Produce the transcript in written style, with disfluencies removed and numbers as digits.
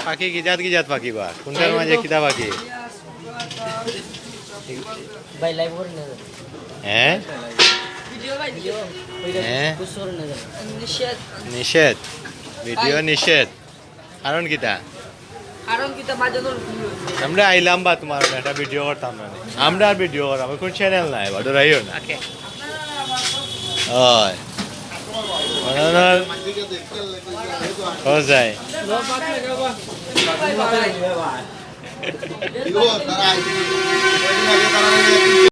पाखी की जात पाखी बा कुंटार माझे किती पाखी भाई लाइव वर नजर हैं वीडियो कुसुर नजर निषेध ভিডিও নিষেধ কারণ কিটা মাঝের আমরা আইলাম বা তোমার একটা ভিডিও করতাম না আমরা আর ভিডিও করাম কোন চ্যানেল নাই বাড়ি রাইও না ওকে ওই মনানার হয়ে যায় লো পাক লাগাবা Digo, taray.